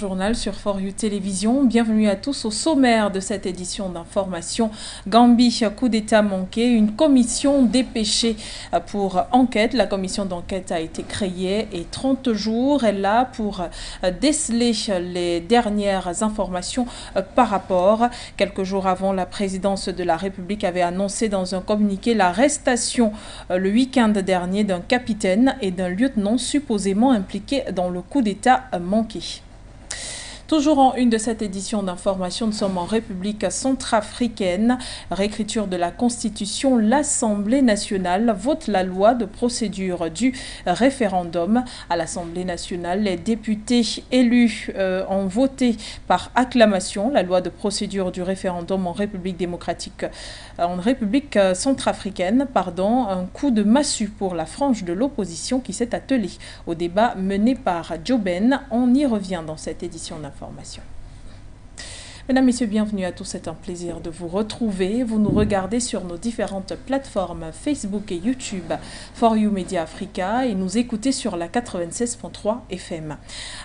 journal sur For You Télévision. Bienvenue à tous au sommaire de cette édition d'information. Gambie, coup d'État manqué, une commission dépêchée pour enquête. La commission d'enquête a été créée et 30 jours est là pour déceler les dernières informations par rapport. Quelques jours avant, la présidence de la République avait annoncé dans un communiqué l'arrestation le week-end dernier d'un capitaine et d'un lieutenant supposément impliqués dans le coup d'État manqué. Toujours en une de cette édition d'information, nous sommes en République centrafricaine. Réécriture de la Constitution, l'Assemblée nationale vote la loi de procédure du référendum. À l'Assemblée nationale, les députés élus ont voté par acclamation la loi de procédure du référendum en République centrafricaine. Un coup de massue pour la frange de l'opposition qui s'est attelée au débat mené par Joe Ben. On y revient dans cette édition d'information. Mesdames, Messieurs, bienvenue à tous. C'est un plaisir de vous retrouver. Vous nous regardez sur nos différentes plateformes Facebook et YouTube, For You Media Africa, et nous écoutez sur la 96.3 FM.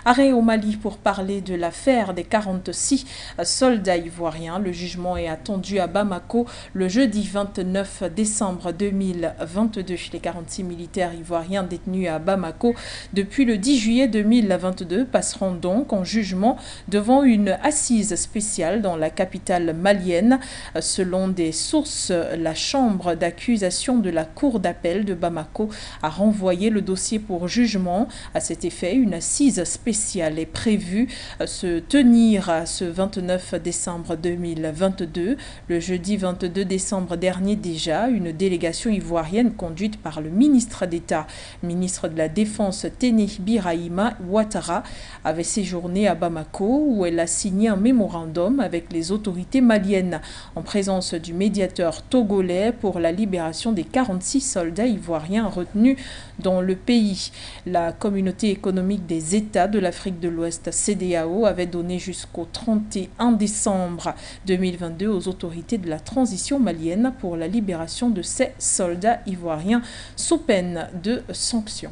Arrêt au Mali pour parler de l'affaire des 46 soldats ivoiriens. Le jugement est attendu à Bamako le jeudi 29 décembre 2022. Les 46 militaires ivoiriens détenus à Bamako depuis le 10 juillet 2022 passeront donc en jugement devant une assise spéciale dans la capitale malienne. Selon des sources, la chambre d'accusation de la cour d'appel de Bamako a renvoyé le dossier pour jugement. À cet effet, une assise spéciale est prévue se tenir ce 29 décembre 2022. Le jeudi 22 décembre dernier déjà, une délégation ivoirienne conduite par le ministre d'État, ministre de la Défense Téné Birahima Ouattara, avait séjourné à Bamako où elle a signé un mémorandum avec les autorités maliennes en présence du médiateur togolais pour la libération des 46 soldats ivoiriens retenus dans le pays. La communauté économique des États de l'Afrique de l'Ouest, CEDEAO, avait donné jusqu'au 31 décembre 2022 aux autorités de la transition malienne pour la libération de ces soldats ivoiriens sous peine de sanctions.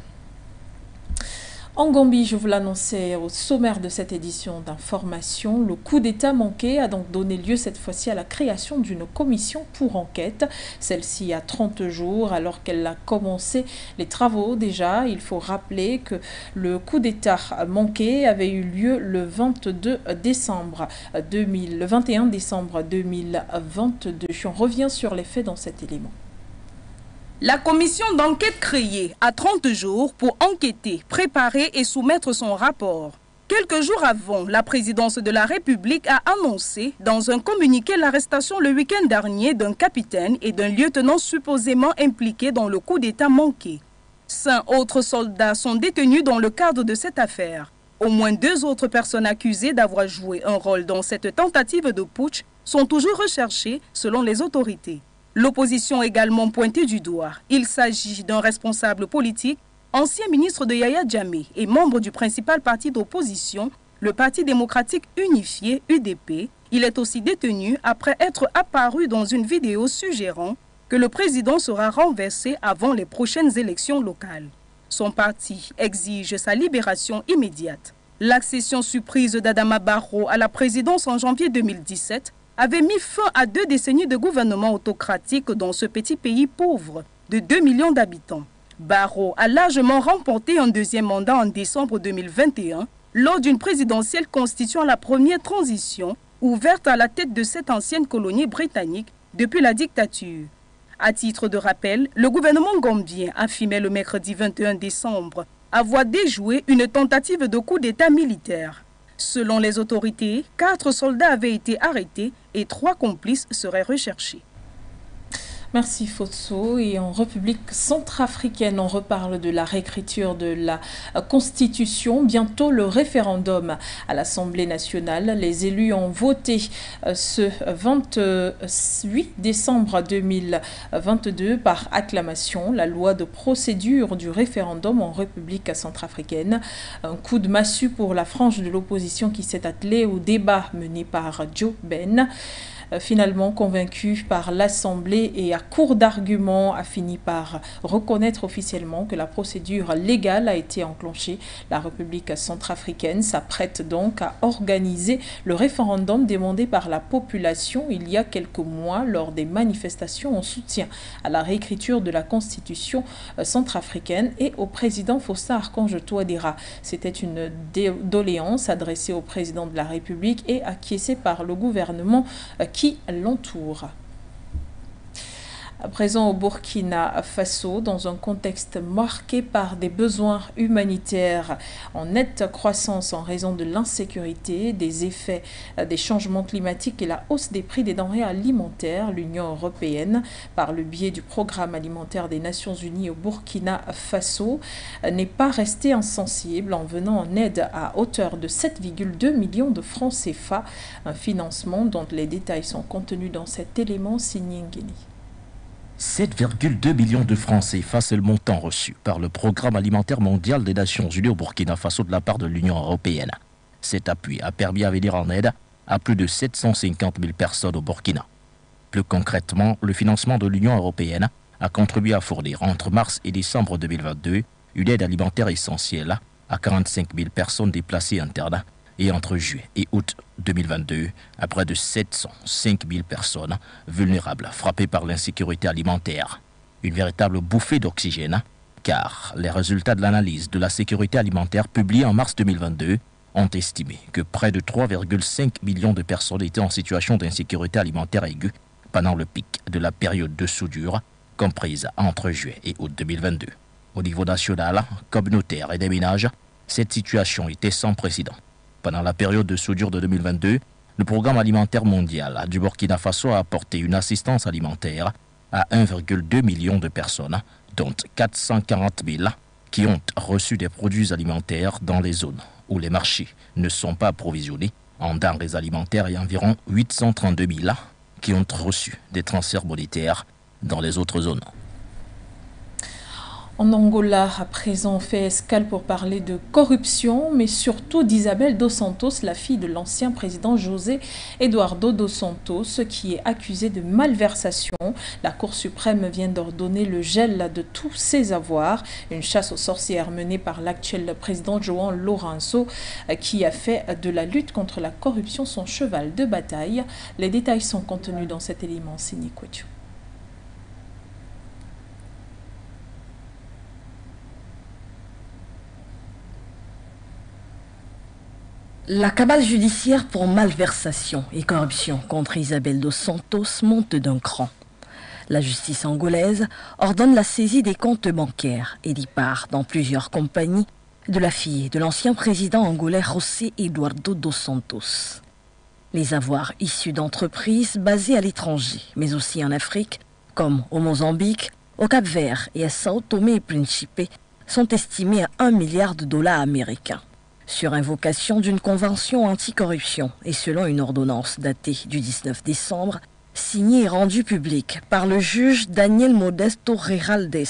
En Gambie, je vous l'annonçais au sommaire de cette édition d'information, le coup d'État manqué a donc donné lieu cette fois-ci à la création d'une commission pour enquête. Celle-ci a 30 jours alors qu'elle a commencé les travaux déjà. Il faut rappeler que le coup d'État manqué avait eu lieu le 21 décembre 2022. On revient sur les faits dans cet élément. La commission d'enquête créée a 30 jours pour enquêter, préparer et soumettre son rapport. Quelques jours avant, la présidence de la République a annoncé dans un communiqué l'arrestation le week-end dernier d'un capitaine et d'un lieutenant supposément impliqués dans le coup d'État manqué. 5 autres soldats sont détenus dans le cadre de cette affaire. Au moins 2 autres personnes accusées d'avoir joué un rôle dans cette tentative de putsch sont toujours recherchées selon les autorités. L'opposition également pointée du doigt. Il s'agit d'un responsable politique, ancien ministre de Yaya Jammeh et membre du principal parti d'opposition, le Parti démocratique unifié, UDP. Il est aussi détenu après être apparu dans une vidéo suggérant que le président sera renversé avant les prochaines élections locales. Son parti exige sa libération immédiate. L'accession surprise d'Adama Barrow à la présidence en janvier 2017 avait mis fin à 2 décennies de gouvernement autocratique dans ce petit pays pauvre de 2 millions d'habitants. Barrow a largement remporté un deuxième mandat en décembre 2021 lors d'une présidentielle constituant la première transition ouverte à la tête de cette ancienne colonie britannique depuis la dictature. À titre de rappel, le gouvernement gambien affirmait le mercredi 21 décembre avoir déjoué une tentative de coup d'État militaire. Selon les autorités, 4 soldats avaient été arrêtés et 3 complices seraient recherchés. Merci Fotso. Et en République centrafricaine, on reparle de la réécriture de la Constitution. Bientôt le référendum à l'Assemblée nationale. Les élus ont voté ce 28 décembre 2022 par acclamation la loi de procédure du référendum en République centrafricaine. Un coup de massue pour la frange de l'opposition qui s'est attelée au débat mené par Joe Ben. finalement convaincu par l'Assemblée et à court d'arguments, a fini par reconnaître officiellement que la procédure légale a été enclenchée. La République centrafricaine s'apprête donc à organiser le référendum demandé par la population il y a quelques mois lors des manifestations en soutien à la réécriture de la Constitution centrafricaine et au président Faustin Archange Touadéra. C'était une doléance adressée au président de la République et acquiescée par le gouvernement qui l'entoure. À présent au Burkina Faso, dans un contexte marqué par des besoins humanitaires en nette croissance en raison de l'insécurité, des effets des changements climatiques et la hausse des prix des denrées alimentaires, l'Union européenne, par le biais du programme alimentaire des Nations Unies au Burkina Faso, n'est pas restée insensible en venant en aide à hauteur de 7,2 millions de francs CFA, un financement dont les détails sont contenus dans cet élément signé Ngeni. 7,2 millions de francs CFA, c'est le montant reçu par le Programme alimentaire mondial des Nations Unies au Burkina Faso de la part de l'Union européenne. Cet appui a permis à venir en aide à plus de 750 000 personnes au Burkina. Plus concrètement, le financement de l'Union européenne a contribué à fournir entre mars et décembre 2022 une aide alimentaire essentielle à 45 000 personnes déplacées internes et entre juillet et août 2022 à près de 705 000 personnes vulnérables frappées par l'insécurité alimentaire. Une véritable bouffée d'oxygène, car les résultats de l'analyse de la sécurité alimentaire publiée en mars 2022 ont estimé que près de 3,5 millions de personnes étaient en situation d'insécurité alimentaire aiguë pendant le pic de la période de soudure comprise entre juillet et août 2022. Au niveau national, communautaire et des ménages, cette situation était sans précédent. Pendant la période de soudure de 2022, le Programme alimentaire mondial du Burkina Faso a apporté une assistance alimentaire à 1,2 million de personnes, dont 440 000 qui ont reçu des produits alimentaires dans les zones où les marchés ne sont pas approvisionnés en denrées alimentaires et environ 832 000 qui ont reçu des transferts monétaires dans les autres zones. En Angola, à présent, on fait escale pour parler de corruption, mais surtout d'Isabel dos Santos, la fille de l'ancien président José Eduardo dos Santos, qui est accusée de malversation. La Cour suprême vient d'ordonner le gel de tous ses avoirs. Une chasse aux sorcières menée par l'actuel président João Lourenço, qui a fait de la lutte contre la corruption son cheval de bataille. Les détails sont contenus dans cet élément signé Kouetio. La cabale judiciaire pour malversation et corruption contre Isabel dos Santos monte d'un cran. La justice angolaise ordonne la saisie des comptes bancaires et des parts dans plusieurs compagnies de la fille de l'ancien président angolais José Eduardo dos Santos. Les avoirs issus d'entreprises basées à l'étranger, mais aussi en Afrique, comme au Mozambique, au Cap-Vert et à Sao Tomé et Principe, sont estimés à 1 milliard de dollars américains. Sur invocation d'une convention anticorruption et selon une ordonnance datée du 19 décembre, signée et rendue publique par le juge Daniel Modesto Rejaldes,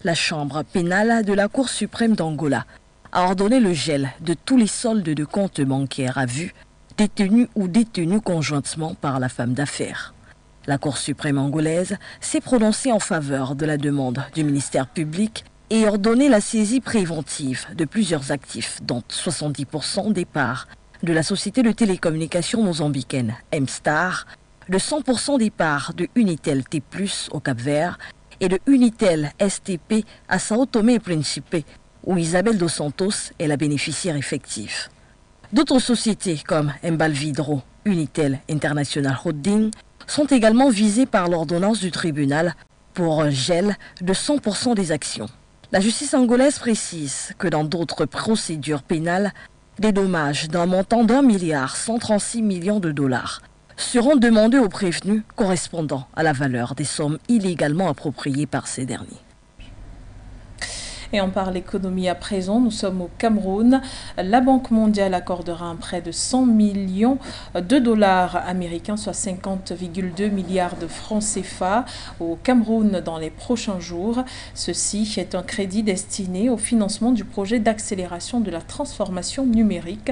la chambre pénale de la Cour suprême d'Angola a ordonné le gel de tous les soldes de comptes bancaires à vue, détenus ou détenus conjointement par la femme d'affaires. La Cour suprême angolaise s'est prononcée en faveur de la demande du ministère public et ordonné la saisie préventive de plusieurs actifs, dont 70% des parts de la société de télécommunications mozambicaine M-Star, de 100% des parts de Unitel T+, au Cap-Vert, et de Unitel STP à Sao Tomé et Principe, où Isabel dos Santos est la bénéficiaire effective. D'autres sociétés comme Embalvidro, Unitel International Holding sont également visées par l'ordonnance du tribunal pour un gel de 100% des actions. La justice angolaise précise que dans d'autres procédures pénales, des dommages d'un montant d'1,136 milliard de dollars seront demandés aux prévenus correspondant à la valeur des sommes illégalement appropriées par ces derniers. Et on parle économie à présent. Nous sommes au Cameroun. La Banque mondiale accordera un prêt de 100 millions de dollars américains, soit 50,2 milliards de francs CFA au Cameroun dans les prochains jours. Ceci est un crédit destiné au financement du projet d'accélération de la transformation numérique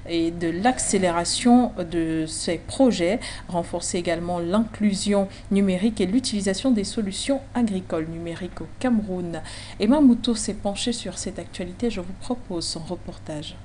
et de l'accélération de ces projets, renforcer également l'inclusion numérique et l'utilisation des solutions agricoles numériques au Cameroun. Emma Mouto s'est penché sur cette actualité. Je vous propose son reportage.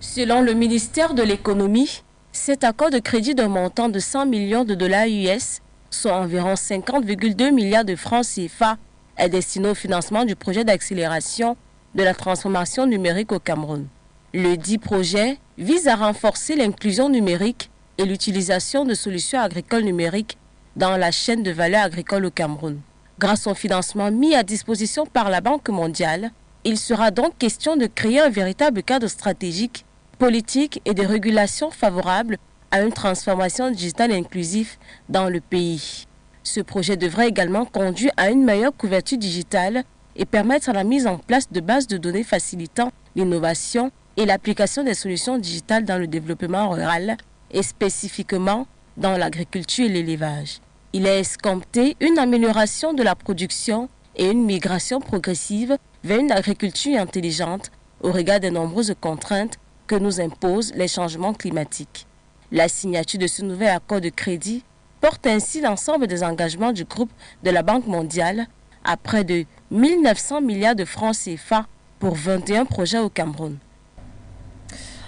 Selon le ministère de l'économie, cet accord de crédit d'un montant de 100 millions de dollars US, soit environ 50,2 milliards de francs CFA, est destiné au financement du projet d'accélération de la transformation numérique au Cameroun. Le dit projet vise à renforcer l'inclusion numérique et l'utilisation de solutions agricoles numériques dans la chaîne de valeur agricole au Cameroun. Grâce au financement mis à disposition par la Banque mondiale, il sera donc question de créer un véritable cadre stratégique, politique et de régulation favorable à une transformation digitale inclusive dans le pays. Ce projet devrait également conduire à une meilleure couverture digitale et permettre la mise en place de bases de données facilitant l'innovation et l'application des solutions digitales dans le développement rural et spécifiquement dans l'agriculture et l'élevage. Il est escompté une amélioration de la production et une migration progressive vers une agriculture intelligente au regard des nombreuses contraintes que nous imposent les changements climatiques. La signature de ce nouvel accord de crédit porte ainsi l'ensemble des engagements du groupe de la Banque mondiale à près de 1 900 milliards de francs CFA pour 21 projets au Cameroun.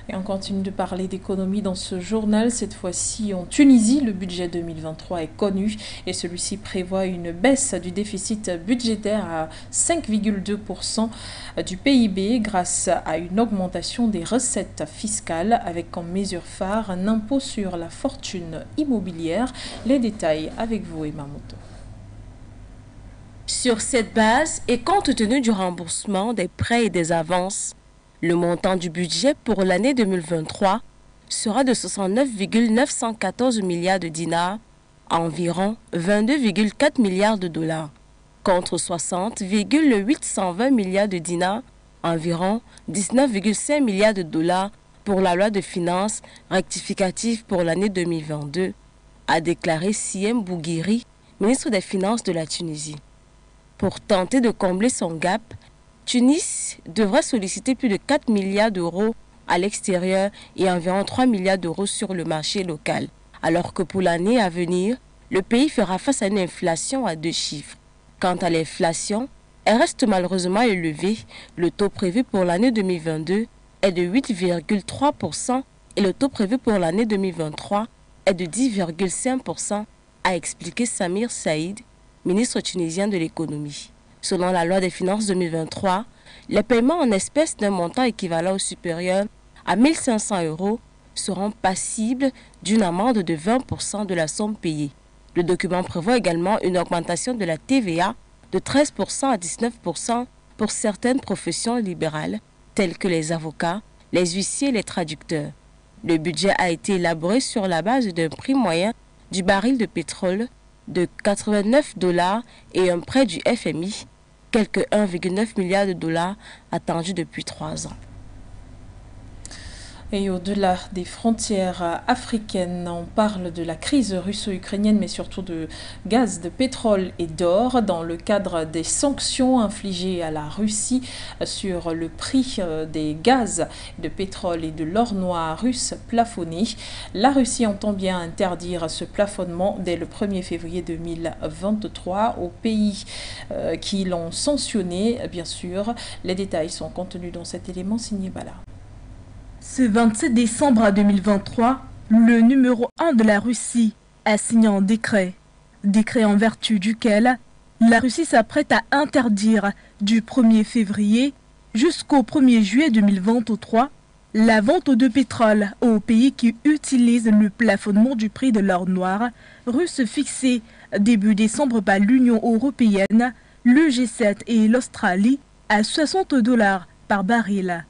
Et on continue de parler d'économie dans ce journal. Cette fois-ci en Tunisie, le budget 2023 est connu et celui-ci prévoit une baisse du déficit budgétaire à 5,2% du PIB grâce à une augmentation des recettes fiscales avec comme mesure phare un impôt sur la fortune immobilière. Les détails avec vous, Emma Mouto. Sur cette base et compte tenu du remboursement des prêts et des avances, le montant du budget pour l'année 2023 sera de 69,914 milliards de dinars, environ 22,4 milliards de dollars, contre 60,820 milliards de dinars, environ 19,5 milliards de dollars pour la loi de finances rectificative pour l'année 2022, a déclaré Siem Bouguiri, ministre des Finances de la Tunisie. Pour tenter de combler son gap, Tunis devrait solliciter plus de 4 milliards d'euros à l'extérieur et environ 3 milliards d'euros sur le marché local, alors que pour l'année à venir, le pays fera face à une inflation à 2 chiffres. Quant à l'inflation, elle reste malheureusement élevée. Le taux prévu pour l'année 2022 est de 8,3% et le taux prévu pour l'année 2023 est de 10,5%, a expliqué Samir Saïd, ministre tunisien de l'économie. Selon la loi des finances 2023, les paiements en espèces d'un montant équivalent ou supérieur à 1 500 euros seront passibles d'une amende de 20% de la somme payée. Le document prévoit également une augmentation de la TVA de 13% à 19% pour certaines professions libérales, telles que les avocats, les huissiers et les traducteurs. Le budget a été élaboré sur la base d'un prix moyen du baril de pétrole de 89 $ et un prêt du FMI, quelques 1,9 milliard de dollars attendus depuis 3 ans. Et au-delà des frontières africaines, on parle de la crise russo-ukrainienne, mais surtout de gaz, de pétrole et d'or dans le cadre des sanctions infligées à la Russie sur le prix des gaz, de pétrole et de l'or noir russe plafonné. La Russie entend bien interdire ce plafonnement dès le 1er février 2023 aux pays qui l'ont sanctionné, bien sûr. Les détails sont contenus dans cet élément signé Bala. Ce 27 décembre 2023, le numéro 1 de la Russie a signé un décret en vertu duquel la Russie s'apprête à interdire du 1er février jusqu'au 1er juillet 2023 la vente de pétrole aux pays qui utilisent le plafonnement du prix de l'or noir russe fixé début décembre par l'Union européenne, le G7 et l'Australie à 60 $ par baril.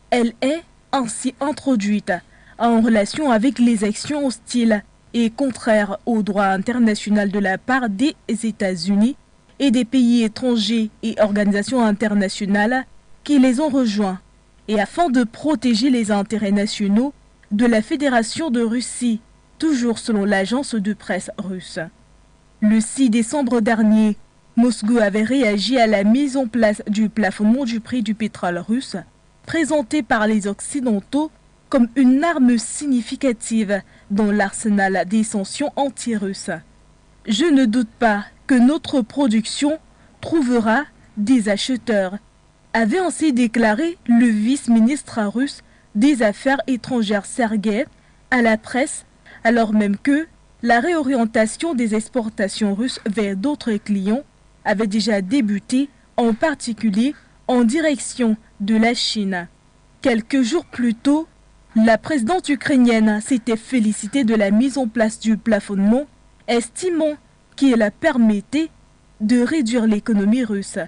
Elle est ainsi introduite en relation avec les actions hostiles et contraires au droit international de la part des États-Unis et des pays étrangers et organisations internationales qui les ont rejoints, et afin de protéger les intérêts nationaux de la Fédération de Russie, toujours selon l'agence de presse russe. Le 6 décembre dernier, Moscou avait réagi à la mise en place du plafonnement du prix du pétrole russe, présenté par les Occidentaux comme une arme significative dans l'arsenal des sanctions anti-russes. Je ne doute pas que notre production trouvera des acheteurs, avait ainsi déclaré le vice-ministre russe des Affaires étrangères Sergueï à la presse, alors même que la réorientation des exportations russes vers d'autres clients avait déjà débuté, en particulier en direction de la Chine. Quelques jours plus tôt, la présidente ukrainienne s'était félicitée de la mise en place du plafonnement, estimant qu'il permettait de réduire l'économie russe.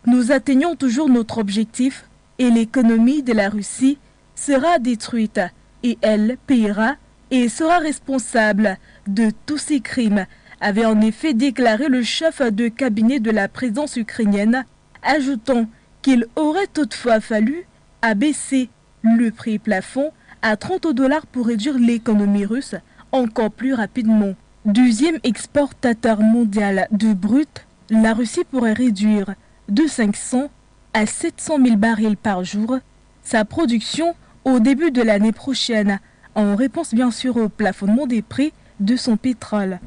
Nous atteignons toujours notre objectif et l'économie de la Russie sera détruite et elle paiera et sera responsable de tous ces crimes, avait en effet déclaré le chef de cabinet de la présidence ukrainienne, ajoutant qu'il aurait toutefois fallu abaisser le prix plafond à 30 $ pour réduire l'économie russe encore plus rapidement. Deuxième exportateur mondial de brut, la Russie pourrait réduire de 500 à 700 000 barils par jour sa production au début de l'année prochaine, en réponse bien sûr au plafonnement des prix de son pétrole.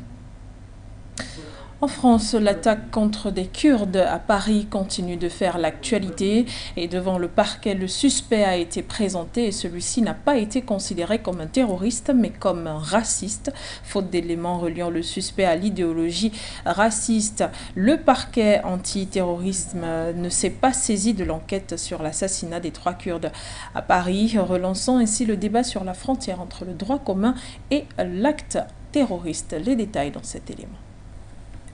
En France, l'attaque contre des Kurdes à Paris continue de faire l'actualité et devant le parquet, le suspect a été présenté et celui-ci n'a pas été considéré comme un terroriste mais comme un raciste. Faute d'éléments reliant le suspect à l'idéologie raciste, le parquet antiterrorisme ne s'est pas saisi de l'enquête sur l'assassinat des 3 Kurdes à Paris, relançant ainsi le débat sur la frontière entre le droit commun et l'acte terroriste. Les détails dans cet élément.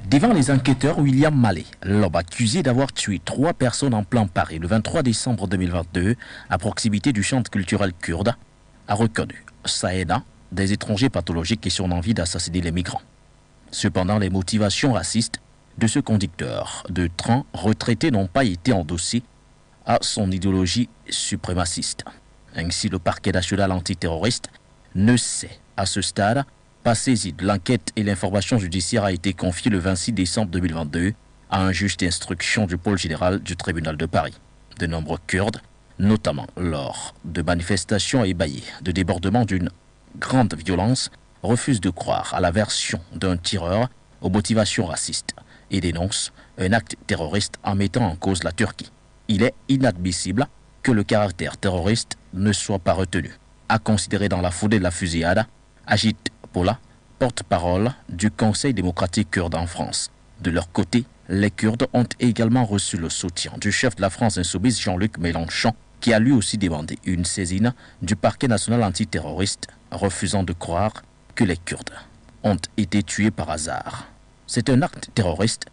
Devant les enquêteurs, William Mallet, l'homme accusé d'avoir tué 3 personnes en plein Paris le 23 décembre 2022 à proximité du centre culturel kurde, a reconnu sa haine des étrangers pathologiques et son envie d'assassiner les migrants. Cependant, les motivations racistes de ce conducteur de train retraité n'ont pas été endossées à son idéologie suprémaciste. Ainsi, le parquet national antiterroriste ne s'est, à ce stade, pas saisi de l'enquête et l'information judiciaire a été confiée le 26 décembre 2022 à un juge d'instruction du pôle général du tribunal de Paris. De nombreux Kurdes, notamment lors de manifestations ébahies de débordements d'une grande violence, refusent de croire à la version d'un tireur aux motivations racistes et dénoncent un acte terroriste en mettant en cause la Turquie. Il est inadmissible que le caractère terroriste ne soit pas retenu. À considérer dans la foulée de la fusillade, Ajit Pola, porte-parole du Conseil démocratique kurde en France. De leur côté, les Kurdes ont également reçu le soutien du chef de la France insoumise Jean-Luc Mélenchon, qui a lui aussi demandé une saisine du parquet national antiterroriste, refusant de croire que les Kurdes ont été tués par hasard. C'est un acte terroriste,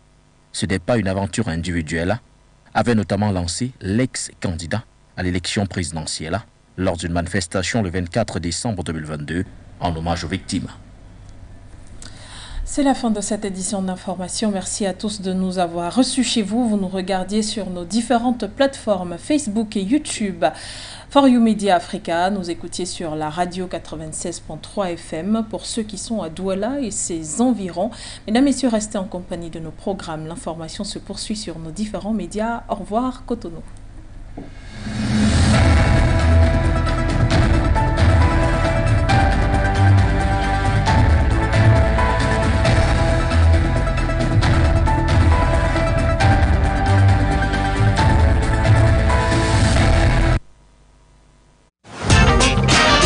ce n'est pas une aventure individuelle, avait notamment lancé l'ex-candidat à l'élection présidentielle lors d'une manifestation le 24 décembre 2022 en hommage aux victimes. C'est la fin de cette édition d'information. Merci à tous de nous avoir reçus chez vous. Vous nous regardiez sur nos différentes plateformes Facebook et YouTube. For You Media Africa, nous écoutiez sur la radio 96.3 FM pour ceux qui sont à Douala et ses environs. Mesdames, Messieurs, restez en compagnie de nos programmes. L'information se poursuit sur nos différents médias. Au revoir, Cotonou.